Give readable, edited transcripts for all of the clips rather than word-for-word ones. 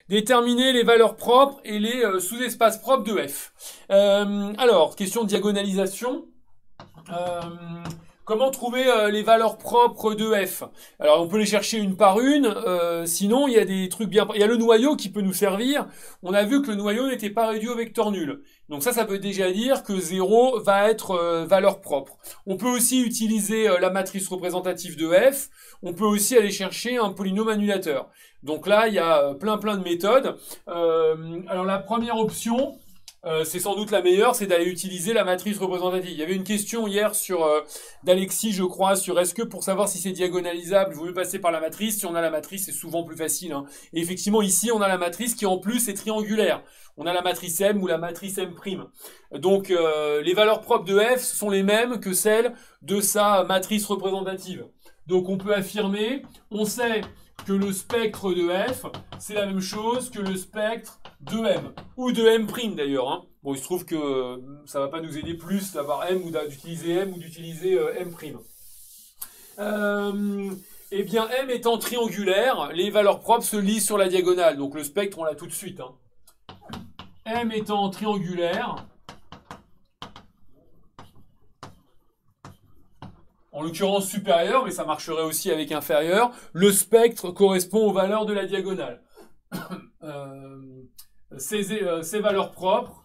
Déterminer les valeurs propres et les sous-espaces propres de f. Alors, question de diagonalisation. Euh, Comment trouver les valeurs propres de f? Alors on peut les chercher une par une, sinon il y a des trucs bien... Il y a le noyau qui peut nous servir. On a vu que le noyau n'était pas réduit au vecteur nul. Donc ça veut déjà dire que 0 va être valeur propre. On peut aussi utiliser la matrice représentative de f. On peut aussi aller chercher un polynôme annulateur. Donc là, il y a plein de méthodes. Alors la première option... c'est sans doute la meilleure, c'est d'aller utiliser la matrice représentative. Il y avait une question hier sur d'Alexis, je crois, sur est-ce que pour savoir si c'est diagonalisable, il vaut mieux passer par la matrice. Si on a la matrice, c'est souvent plus facile, hein. Et effectivement, ici, on a la matrice qui en plus est triangulaire. On a la matrice M ou la matrice M'. Donc, les valeurs propres de f sont les mêmes que celles de sa matrice représentative. Donc, on peut affirmer, on sait que le spectre de f, c'est la même chose que le spectre de M, ou de M' d'ailleurs, hein. Bon, il se trouve que ça va pas nous aider plus d'avoir M ou d'utiliser M ou d'utiliser M'. Eh bien, M étant triangulaire, les valeurs propres se lisent sur la diagonale. Donc le spectre, on l'a tout de suite, hein. M étant triangulaire, en l'occurrence supérieur, mais ça marcherait aussi avec inférieur, le spectre correspond aux valeurs de la diagonale. Ces valeurs propres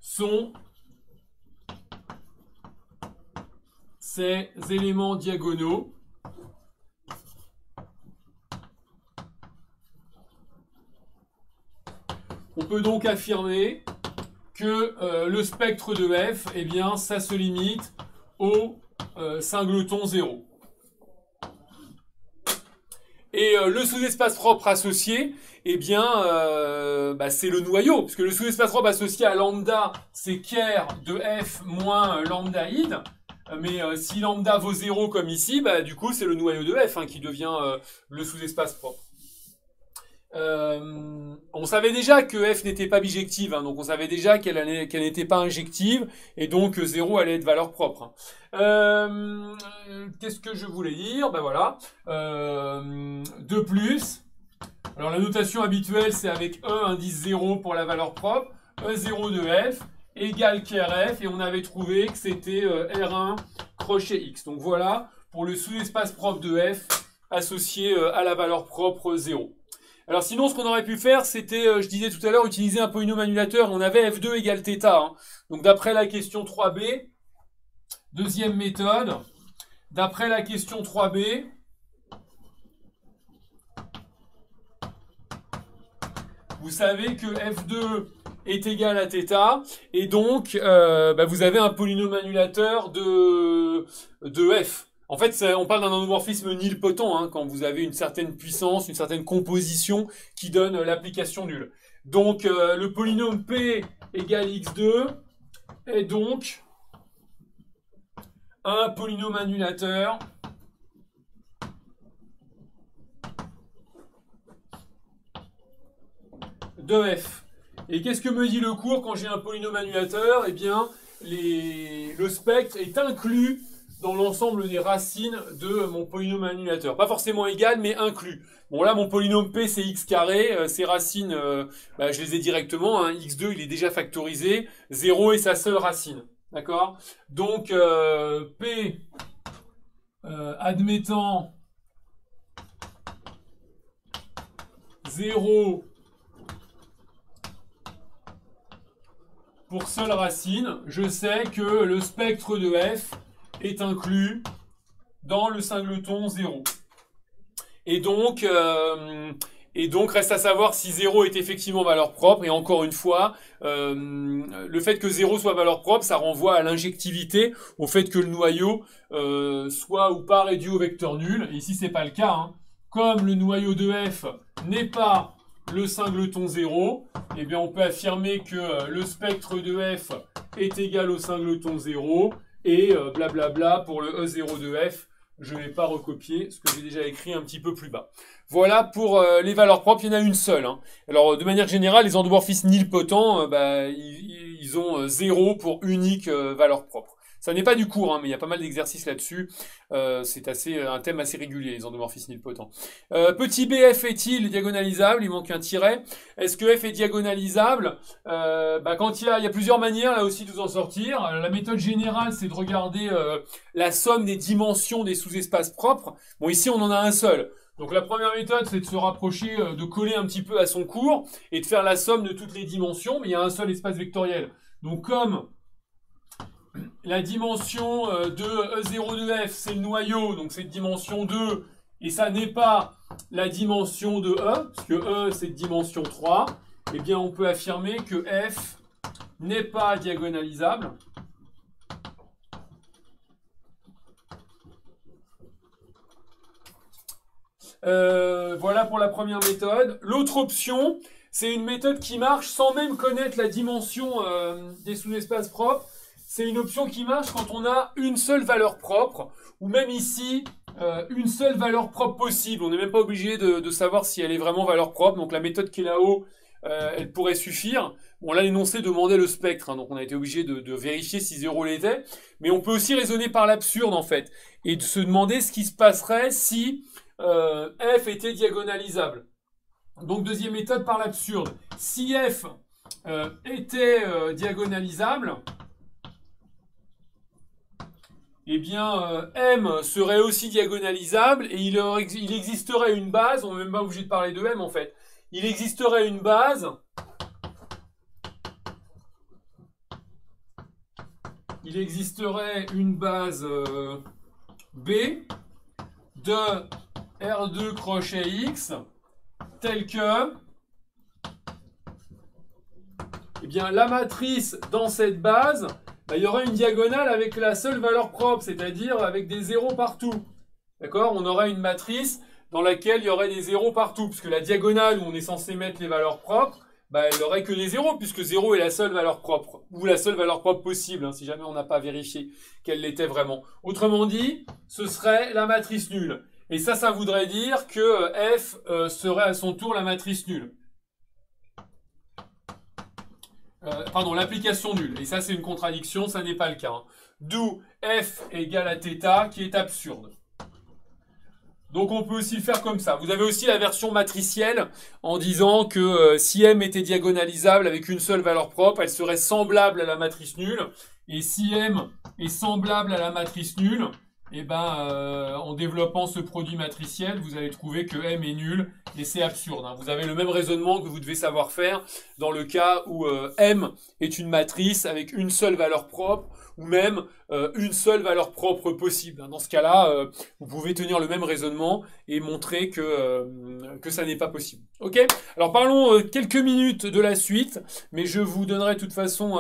sont ces éléments diagonaux on peut donc affirmer que le spectre de f, eh bien, ça se limite au singleton 0. Et le sous-espace propre associé, eh bien, c'est le noyau, puisque le sous-espace propre associé à lambda, c'est ker de f moins lambda id. Mais si lambda vaut 0 comme ici, du coup, c'est le noyau de f qui devient le sous-espace propre. On savait déjà que f n'était pas bijective, donc on savait déjà qu'elle n'était pas injective, et donc 0 allait être valeur propre. Qu'est-ce que je voulais dire? Voilà. De plus, alors la notation habituelle, c'est avec E indice 0 pour la valeur propre, E0 de f égale KRF, et on avait trouvé que c'était R1 crochet X. Donc voilà, pour le sous-espace propre de f associé à la valeur propre 0. Alors sinon, ce qu'on aurait pu faire, c'était, je disais tout à l'heure, utiliser un polynôme annulateur. On avait f2 égale θ. Donc d'après la question 3b, deuxième méthode, d'après la question 3b, vous savez que f2 est égal à θ, et donc vous avez un polynôme annulateur de f. En fait, on parle d'un endomorphisme nilpotent quand vous avez une certaine puissance, une certaine composition qui donne l'application nulle. Donc, le polynôme P égale x2 est donc un polynôme annulateur de f. Et qu'est-ce que me dit le cours quand j'ai un polynôme annulateur? Eh bien, le spectre est inclus dans l'ensemble des racines de mon polynôme annulateur. Pas forcément égal, mais inclus. Bon, là, mon polynôme P, c'est x carré. Ses racines, je les ai directement. x2, il est déjà factorisé. 0 est sa seule racine. D'accord? Donc, P, admettant 0 pour seule racine, je sais que le spectre de f est inclus dans le singleton 0. Et donc, reste à savoir si 0 est effectivement valeur propre. Et encore une fois, le fait que 0 soit valeur propre, ça renvoie à l'injectivité, au fait que le noyau soit ou pas réduit au vecteur nul. Et ici, c'est pas le cas. Comme le noyau de f n'est pas le singleton 0, eh bien, on peut affirmer que le spectre de f est égal au singleton 0. Et blablabla pour le E0 de f, je ne vais pas recopier ce que j'ai déjà écrit un petit peu plus bas. Voilà pour les valeurs propres, il y en a une seule. Alors de manière générale, les endomorphismes nilpotents, ils ont 0 pour unique valeur propre. Ça n'est pas du cours, hein, mais il y a pas mal d'exercices là-dessus. C'est un thème assez régulier, les endomorphismes nilpotents. Petit b, f est-il diagonalisable? Il manque un tiret. Est-ce que f est diagonalisable? Quand il y a plusieurs manières là aussi de vous en sortir. La méthode générale, c'est de regarder la somme des dimensions des sous-espaces propres. Bon, ici, on en a un seul. Donc la première méthode, c'est de se rapprocher, de coller un petit peu à son cours et de faire la somme de toutes les dimensions, mais il y a un seul espace vectoriel. Donc comme la dimension de E0 de f, c'est le noyau, donc c'est de dimension 2, et ça n'est pas la dimension de E, parce que E, c'est de dimension 3, eh bien on peut affirmer que f n'est pas diagonalisable. Voilà pour la première méthode. L'autre option, c'est une méthode qui marche sans même connaître la dimension des sous-espaces propres. C'est une option qui marche quand on a une seule valeur propre, ou même ici, une seule valeur propre possible. On n'est même pas obligé de savoir si elle est vraiment valeur propre. Donc la méthode qui est là-haut, elle pourrait suffire. Bon, là, l'énoncé demandait le spectre, hein, donc on a été obligé de vérifier si 0 l'était. Mais on peut aussi raisonner par l'absurde, en fait, et de se demander ce qui se passerait si f était diagonalisable. Donc deuxième méthode par l'absurde. Si f était diagonalisable, eh bien m serait aussi diagonalisable et il existerait une base, on n'est même pas obligé de parler de m en fait, il existerait une base B de R2 crochet X telle que eh bien, la matrice dans cette base, il y aurait une diagonale avec la seule valeur propre, c'est-à-dire avec des zéros partout. D'accord? On aurait une matrice dans laquelle il y aurait des zéros partout, puisque la diagonale où on est censé mettre les valeurs propres, elle n'aurait que des zéros, puisque 0 est la seule valeur propre, ou la seule valeur propre possible, hein, si jamais on n'a pas vérifié qu'elle l'était vraiment. Autrement dit, ce serait la matrice nulle. Et ça voudrait dire que f serait à son tour la matrice nulle. L'application nulle. Et ça, c'est une contradiction, ça n'est pas le cas. Hein. D'où f égale à θ, qui est absurde. Donc on peut aussi le faire comme ça. Vous avez aussi la version matricielle en disant que si m était diagonalisable avec une seule valeur propre, elle serait semblable à la matrice nulle. Et si m est semblable à la matrice nulle, en développant ce produit matriciel, vous allez trouver que m est nul et c'est absurde. Hein. Vous avez le même raisonnement que vous devez savoir faire dans le cas où m est une matrice avec une seule valeur propre ou même une seule valeur propre possible. Dans ce cas-là, vous pouvez tenir le même raisonnement et montrer que ça n'est pas possible. Ok ? Alors parlons quelques minutes de la suite, mais je vous donnerai de toute façon